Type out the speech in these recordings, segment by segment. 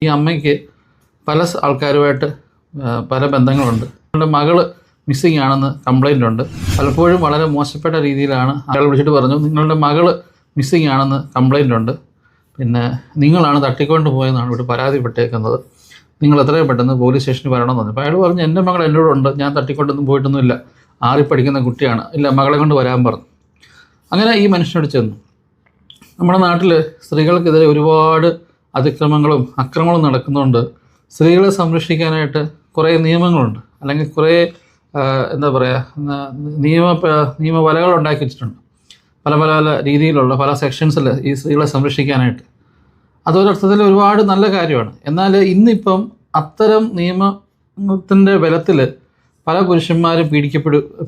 ഈ അമ്മയ്ക്ക് പല ആൾക്കാരുമായിട്ട് പല ബന്ധങ്ങളുണ്ട്. അവരുടെ മകള് മിസ്സിങ് ആണെന്ന് കംപ്ലൈൻ്റ് ഉണ്ട്. പലപ്പോഴും വളരെ മോശപ്പെട്ട രീതിയിലാണ് അയാൾ വിളിച്ചിട്ട് പറഞ്ഞു, നിങ്ങളുടെ മകള് മിസ്സിങ് ആണെന്ന് കംപ്ലൈൻ്റ് ഉണ്ട്, പിന്നെ നിങ്ങളാണ് തട്ടിക്കൊണ്ട് പോയെന്നാണ് ഇവിടെ പരാതിപ്പെട്ടേക്കുന്നത്, നിങ്ങൾ എത്രയും പെട്ടെന്ന് പോലീസ് സ്റ്റേഷനിൽ വരണമെന്ന് പറഞ്ഞു. അപ്പോൾ അയാൾ പറഞ്ഞു, എൻ്റെ മകൾ എന്നോടുണ്ട്, ഞാൻ തട്ടിക്കൊണ്ടൊന്നും പോയിട്ടൊന്നുമില്ല, 6ൽ പഠിക്കുന്ന കുട്ടിയാണ്, ഇല്ല മകളെ കൊണ്ട് വരാൻ പറഞ്ഞു. അങ്ങനെ ഈ മനുഷ്യനോട് ചെന്നു. നമ്മുടെ നാട്ടിൽ സ്ത്രീകൾക്കെതിരെ ഒരുപാട് അതിക്രമങ്ങളും അക്രമങ്ങളും നടക്കുന്നുണ്ട്. സ്ത്രീകളെ സംരക്ഷിക്കാനായിട്ട് കുറേ നിയമങ്ങളുണ്ട്, അല്ലെങ്കിൽ കുറേ എന്താ പറയുക, നിയമവലകൾ ഉണ്ടാക്കി വെച്ചിട്ടുണ്ട്. പല പല പല രീതിയിലുള്ള പല സെക്ഷൻസിൽ ഈ സ്ത്രീകളെ സംരക്ഷിക്കാനായിട്ട്. അതൊരർത്ഥത്തിൽ ഒരുപാട് നല്ല കാര്യമാണ്. എന്നാൽ ഇന്നിപ്പം അത്തരം നിയമത്തിൻ്റെ ബലത്തിൽ പല പുരുഷന്മാരും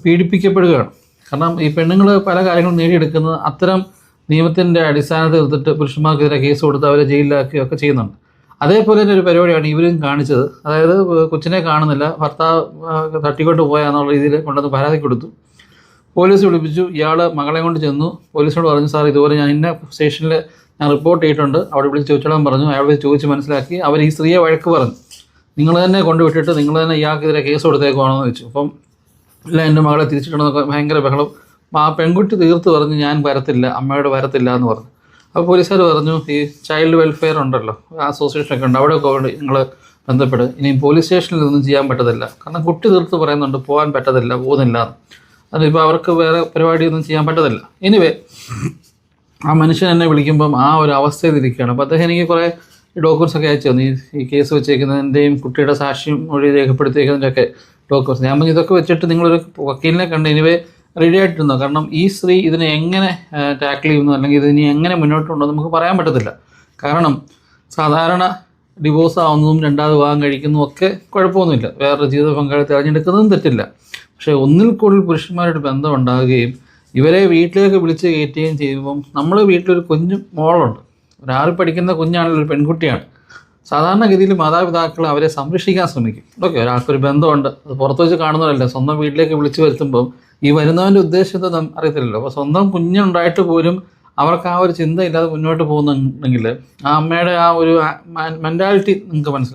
പീഡിപ്പിക്കപ്പെടുകയാണ്. കാരണം ഈ പെണ്ണുങ്ങൾ പല കാര്യങ്ങളും നേടിയെടുക്കുന്നത് അത്തരം നിയമത്തിൻ്റെ അടിസ്ഥാനത്തിൽ എടുത്തിട്ട് പുരുഷന്മാർക്കെതിരെ കേസ് കൊടുത്ത് അവരെ ജയിലിലാക്കുകയൊക്കെ ചെയ്യുന്നുണ്ട്. അതേപോലെ തന്നെ ഒരു പരിപാടിയാണ് ഇവരും കാണിച്ചത്. അതായത് കൊച്ചിനെ കാണുന്നില്ല, ഭർത്താവ് തട്ടിക്കൊണ്ട് പോയാന്നുള്ള രീതിയിൽ കൊണ്ടുവന്ന് പരാതി കൊടുത്തു. പോലീസ് വിളിപ്പിച്ചു. ഇയാൾ മകളെ കൊണ്ട് ചെന്നു. പോലീസിനോട് പറഞ്ഞു, സാർ ഇതുപോലെ ഞാൻ ഇന്ന സ്റ്റേഷനിൽ ഞാൻ റിപ്പോർട്ട് ചെയ്തിട്ടുണ്ട്, അവിടെ വിളിച്ച് ചോദിച്ചോളാൻ പറഞ്ഞു. അയാൾ ചോദിച്ച് മനസ്സിലാക്കി. അവർ ഈ സ്ത്രീയെ വഴക്ക് പറഞ്ഞു, നിങ്ങൾ തന്നെ കൊണ്ടുവിട്ടിട്ട് നിങ്ങൾ തന്നെ ഇയാൾക്കെതിരെ കേസ് കൊടുത്തേക്കുവാണെന്ന് വെച്ചു. അപ്പം ഇല്ല, എൻ്റെ മകളെ തിരിച്ചിട്ടുണ്ടെന്നൊക്കെ ഭയങ്കര ബഹളം. ആ പെൺകുട്ടി തീർത്ത് പറഞ്ഞു, ഞാൻ വരത്തില്ല, അമ്മയോട് വരത്തില്ല എന്ന് പറഞ്ഞു. അപ്പോൾ പോലീസുകാർ പറഞ്ഞു, ഈ ചൈൽഡ് വെൽഫെയർ ഉണ്ടല്ലോ, അസോസിയേഷനൊക്കെ ഉണ്ട്, അവിടെയൊക്കെ നിങ്ങൾ ബന്ധപ്പെടും. ഇനി പോലീസ് സ്റ്റേഷനിൽ ഒന്നും ചെയ്യാൻ പറ്റത്തില്ല, കാരണം കുട്ടി തീർത്ത് പറയുന്നുണ്ട് പോകാൻ പറ്റത്തില്ല, പോകുന്നില്ല. അതിപ്പോൾ അവർക്ക് വേറെ പരിപാടിയൊന്നും ചെയ്യാൻ പറ്റത്തില്ല. എനിവേ, ആ മനുഷ്യൻ എന്നെ വിളിക്കുമ്പം ആ ഒരു അവസ്ഥയിലിരിക്കുകയാണ്. അപ്പോൾ അദ്ദേഹം എനിക്ക് കുറേ ഡോക്യുമെൻറ്റ്സൊക്കെ അയച്ചു തന്നു. ഈ കേസ് വെച്ചേക്കുന്നതിൻ്റെയും കുട്ടിയുടെ സാക്ഷ്യം മൊഴി രേഖപ്പെടുത്തിയേക്കുന്നതിൻ്റെയൊക്കെ ഡോക്യുമെൻറ്റ്സ്. ഞാൻ പറഞ്ഞു, ഇതൊക്കെ വെച്ചിട്ട് നിങ്ങളൊരു വക്കീലിനെ കണ്ട് എനിവേ റെഡി ആയിട്ടിരുന്നോ, കാരണം ഈ സ്ത്രീ ഇതിനെ എങ്ങനെ ടാക്കിൾ ചെയ്യുന്നു, അല്ലെങ്കിൽ ഇതിനി എങ്ങനെ മുന്നോട്ടുണ്ടോ നമുക്ക് പറയാൻ പറ്റത്തില്ല. കാരണം സാധാരണ ഡിവോഴ്സ് ആവുന്നതും രണ്ടാമത് വിവാഹം കഴിക്കുന്നതും ഒക്കെ കുഴപ്പമൊന്നുമില്ല, വേറൊരു ജീവിത പങ്കാളി തിരഞ്ഞെടുക്കുന്നതും തെറ്റില്ല. പക്ഷേ ഒന്നിൽ കൂടുതൽ പുരുഷന്മാരുടെ ബന്ധം ഉണ്ടാകുകയും ഇവരെ വീട്ടിലേക്ക് വിളിച്ച് കയറ്റുകയും ചെയ്യുമ്പം നമ്മൾ വീട്ടിലൊരു കുഞ്ഞു മോളുണ്ട്, ഒരു 6ൽ പഠിക്കുന്ന കുഞ്ഞാണെങ്കിൽ ഒരു പെൺകുട്ടിയാണ്. സാധാരണഗതിയിൽ മാതാപിതാക്കൾ അവരെ സംരക്ഷിക്കാൻ ശ്രമിക്കും. ഓക്കെ, ഒരാൾക്കൊരു ബന്ധമുണ്ട്, അത് പുറത്ത് വെച്ച് കാണുന്നതല്ല, സ്വന്തം വീട്ടിലേക്ക് വിളിച്ച് വരുത്തുമ്പം ഈ വരുന്നവൻ്റെ ഉദ്ദേശത്തെ അറിയത്തില്ലല്ലോ. അപ്പോൾ സ്വന്തം കുഞ്ഞുണ്ടായിട്ട് പോലും അവർക്ക് ആ ഒരു ചിന്തയില്ലാതെ മുന്നോട്ട് പോകുന്നുണ്ടെങ്കിൽ ആ അമ്മയുടെ ആ ഒരു മെൻറ്റാലിറ്റി നിങ്ങൾക്ക് മനസ്സിലാവും.